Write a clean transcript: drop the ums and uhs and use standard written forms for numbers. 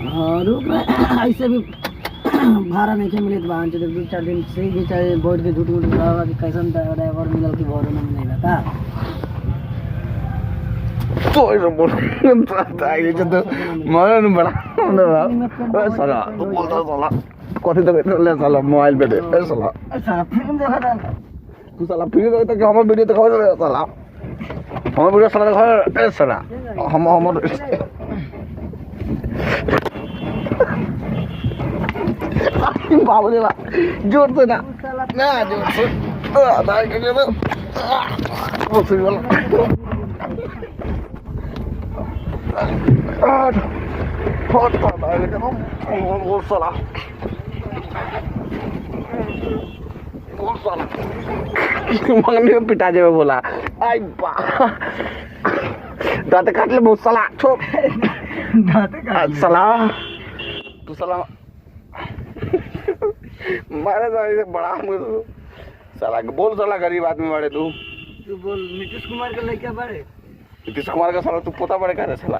हाँ रुक रहा ऐसे भी भाड़ा नहीं के मिले तो वहाँ चले 2-4 दिन से ही चाहे बैठ के झूठ मूठ बुलावा कि कैसन ड्राइवर मिलल की भरो नहीं लगा तो ये बोल रहा है ये तो मरन बड़ा ए साला तू बोलता साला कथि तो कहते ले साला मोबाइल पे दे ए साला अच्छा फिल्म देखा था तू साला फिर कहता कि हम वीडियो दिखाओ साला हम वीडियो साला दिखाओ ए साला हम बाबू रे बा जोर से ना जोर से दाई के दे ओ फिर वाला बहुत दाई के वो साला मंगनी में पिटा जाए बोला आई बा दांत काट ले बहुत साला छोप दांत काट साला तू साला मारे से बड़ा मुझे साला बोल साला गरीब आदमी बड़े तू बोल नीतीश कुमार के लड़का बड़े नीतीश कुमार का साला तू पोता बड़े कह रहे साला